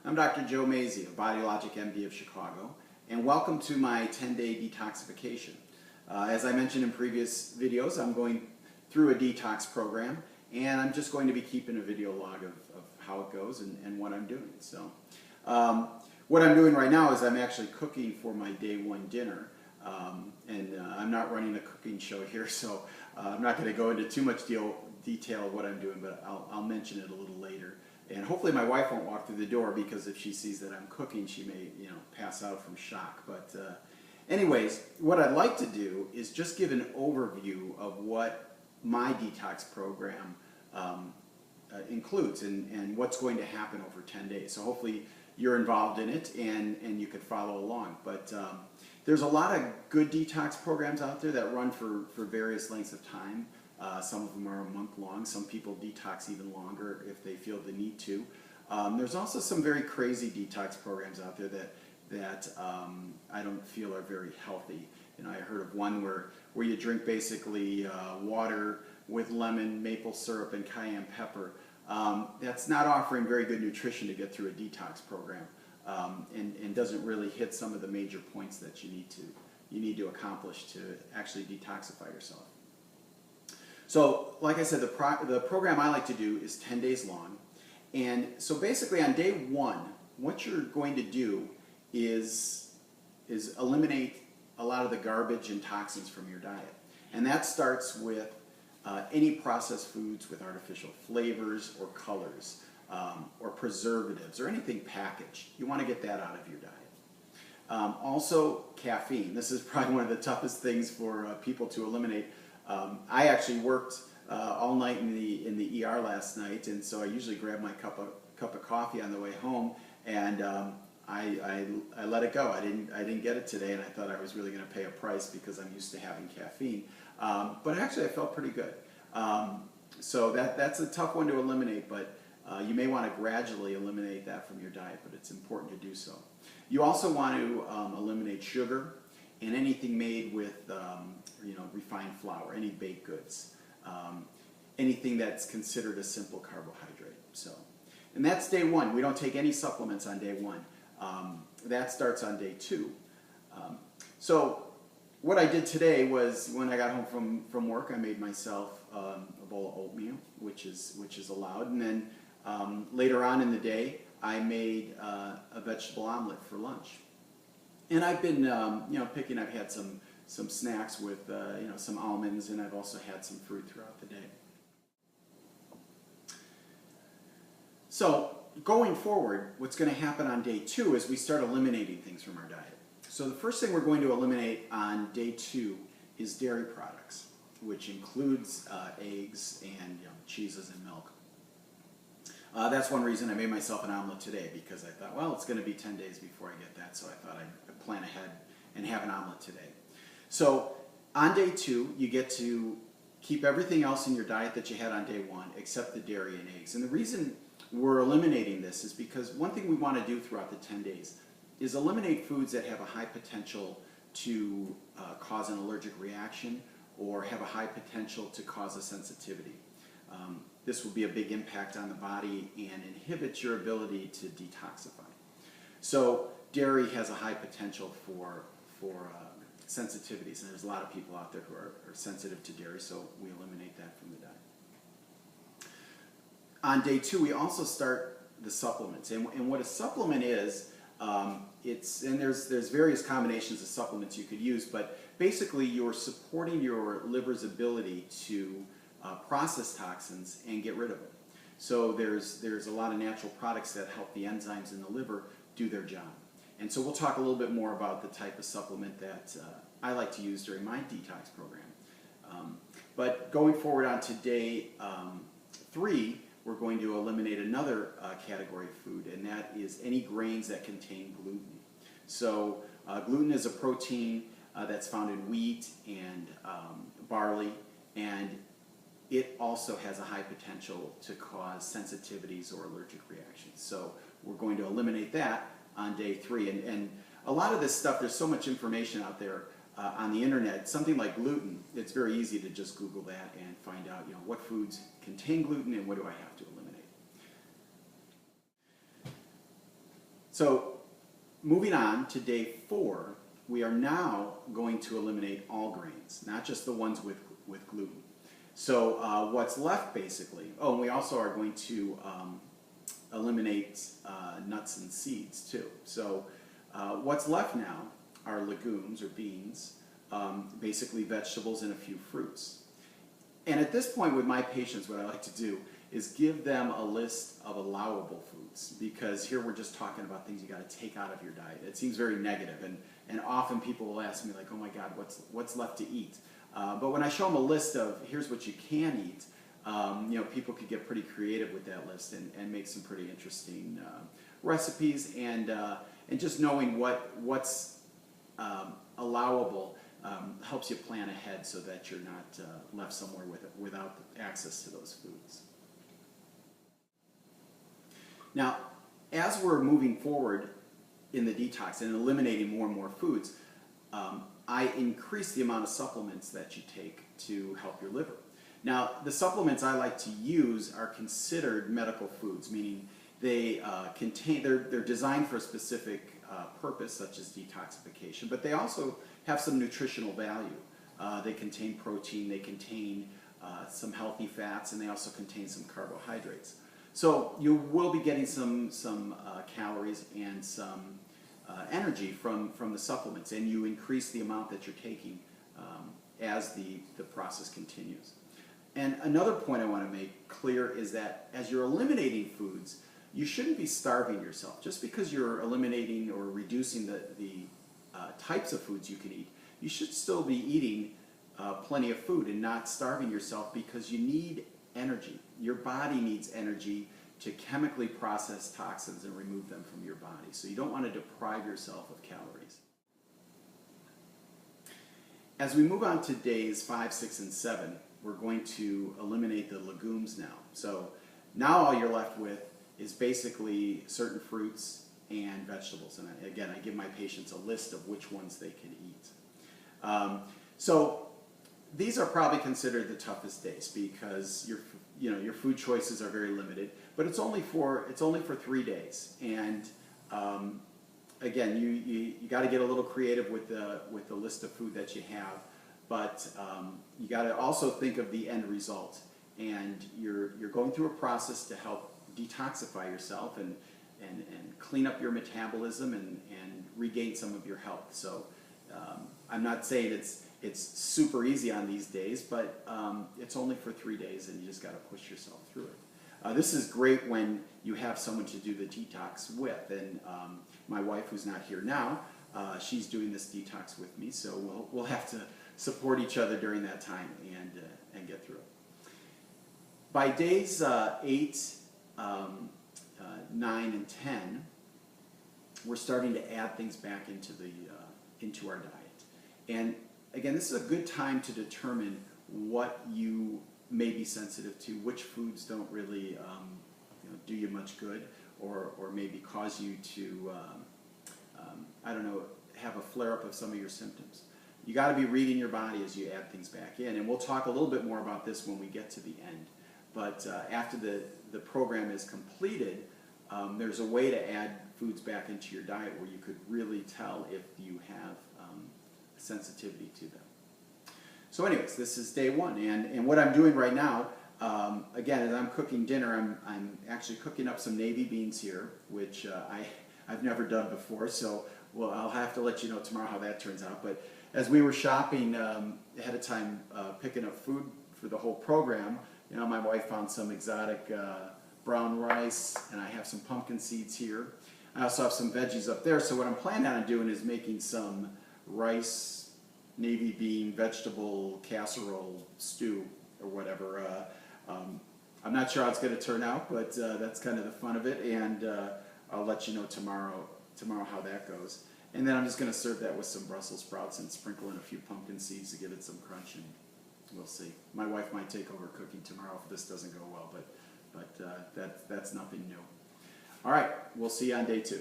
I'm Dr. Joe Mazey of Body Logic MD of Chicago, and welcome to my 10-day detoxification. As I mentioned in previous videos, I'm going through a detox program, and I'm just going to be keeping a video log of how it goes and what I'm doing. So, what I'm doing right now is I'm actually cooking for my day one dinner, and I'm not running a cooking show here, so I'm not going to go into too much detail of what I'm doing, but I'll mention it a little later. And hopefully my wife won't walk through the door, because if she sees that I'm cooking, she may, pass out from shock. But anyways, what I'd like to do is just give an overview of what my detox program includes and what's going to happen over 10 days. So hopefully you're involved in it and you could follow along. But there's a lot of good detox programs out there that run for various lengths of time. Some of them are a month long. Some people detox even longer if they feel the need to. There's also some very crazy detox programs out there that I don't feel are very healthy. I heard of one where you drink basically water with lemon, maple syrup, and cayenne pepper. That's not offering very good nutrition to get through a detox program, and doesn't really hit some of the major points that you need to accomplish to actually detoxify yourself. So, like I said, the program I like to do is 10 days long. And so basically on day one, what you're going to do is eliminate a lot of the garbage and toxins from your diet. And that starts with any processed foods with artificial flavors or colors, or preservatives or anything packaged. You want to get that out of your diet. Also, caffeine. This is probably one of the toughest things for people to eliminate. I actually worked all night in the ER last night, and so I usually grab my cup of coffee on the way home, and I let it go. I didn't get it today, and I thought I was really going to pay a price because I'm used to having caffeine. But actually, I felt pretty good. So that's a tough one to eliminate, but you may want to gradually eliminate that from your diet, but it's important to do so. You also want to eliminate sugar and anything made with refined flour, any baked goods, anything that's considered a simple carbohydrate. So, and that's day one. We don't take any supplements on day one. That starts on day two. So what I did today was, when I got home from work, I made myself a bowl of oatmeal, which is allowed, and then later on in the day, I made a vegetable omelet for lunch. And I've been, I've had some snacks with, some almonds, and I've also had some fruit throughout the day. So going forward, what's going to happen on day two is we start eliminating things from our diet. So the first thing we're going to eliminate on day two is dairy products, which includes eggs and cheeses and milk. That's one reason I made myself an omelet today, because I thought, well, it's going to be 10 days before I get that, so I thought I'd plan ahead and have an omelet today. So on day two, you get to keep everything else in your diet that you had on day one, except the dairy and eggs. And the reason we're eliminating this is because one thing we want to do throughout the 10 days is eliminate foods that have a high potential to cause an allergic reaction or have a high potential to cause a sensitivity. This will be a big impact on the body and inhibits your ability to detoxify. So dairy has a high potential for sensitivities, and there's a lot of people out there who are sensitive to dairy, so we eliminate that from the diet. On day two, we also start the supplements, and what a supplement is, there's various combinations of supplements you could use, but basically you're supporting your liver's ability to process toxins and get rid of them. So there's a lot of natural products that help the enzymes in the liver do their job. And so we'll talk a little bit more about the type of supplement that I like to use during my detox program. But going forward on to day three, we're going to eliminate another category of food, and that is any grains that contain gluten. So gluten is a protein that's found in wheat and barley, and it also has a high potential to cause sensitivities or allergic reactions. So we're going to eliminate that on day three. And a lot of this stuff, there's so much information out there on the internet. Something like gluten, it's very easy to just Google that and find out, what foods contain gluten and what do I have to eliminate. So moving on to day 4, we are now going to eliminate all grains, not just the ones with gluten. So what's left basically, oh, and we also are going to eliminate nuts and seeds too. So what's left now are legumes or beans, basically vegetables and a few fruits. And at this point with my patients, what I like to do is give them a list of allowable foods, because here we're just talking about things you got to take out of your diet. It seems very negative, and often people will ask me like, oh my God, what's left to eat? But when I show them a list of here's what you can eat, people could get pretty creative with that list and make some pretty interesting recipes, and just knowing what's allowable helps you plan ahead so that you're not left somewhere without access to those foods. Now, as we're moving forward in the detox and eliminating more and more foods, I increase the amount of supplements that you take to help your liver. Now, the supplements I like to use are considered medical foods, meaning they're designed for a specific purpose, such as detoxification, but they also have some nutritional value. They contain protein, they contain some healthy fats, and they also contain some carbohydrates. So you will be getting some calories and some energy from the supplements, and you increase the amount that you're taking as the process continues. And another point I want to make clear is that as you're eliminating foods, you shouldn't be starving yourself. Just because you're eliminating or reducing the types of foods you can eat, you should still be eating plenty of food and not starving yourself, because you need energy. Your body needs energy to chemically process toxins and remove them from your body. So you don't want to deprive yourself of calories. As we move on to days 5, 6, and 7, we're going to eliminate the legumes now. So now all you're left with is basically certain fruits and vegetables. And again, I give my patients a list of which ones they can eat. So these are probably considered the toughest days, because your food choices are very limited. But it's only for 3 days, and again, you got to get a little creative with the list of food that you have, but you got to also think of the end result. And you're going through a process to help detoxify yourself and clean up your metabolism and regain some of your health. So I'm not saying it's super easy on these days, but it's only for 3 days, and you just got to push yourself through it. This is great when you have someone to do the detox with, and my wife, who's not here now, she's doing this detox with me, so we'll have to support each other during that time and get through it. By days 8, 9, and 10, we're starting to add things back into our diet. And again, this is a good time to determine what you may be sensitive to, which foods don't really do you much good, or maybe cause you to, have a flare-up of some of your symptoms. You got to be reading your body as you add things back in, and we'll talk a little bit more about this when we get to the end. But after the program is completed, there's a way to add foods back into your diet where you could really tell if you have sensitivity to them. So anyways, this is day 1, and what I'm doing right now, again, as I'm cooking dinner, I'm actually cooking up some navy beans here, which I've never done before, so I'll have to let you know tomorrow how that turns out. But as we were shopping ahead of time, picking up food for the whole program, my wife found some exotic brown rice, and I have some pumpkin seeds here. I also have some veggies up there, so what I'm planning on doing is making some rice, navy bean, vegetable casserole stew, or whatever. I'm not sure how it's going to turn out, but that's kind of the fun of it, and I'll let you know tomorrow how that goes. And then I'm just going to serve that with some Brussels sprouts and sprinkle in a few pumpkin seeds to give it some crunch, and we'll see. My wife might take over cooking tomorrow if this doesn't go well, but that's nothing new. All right, we'll see you on day 2.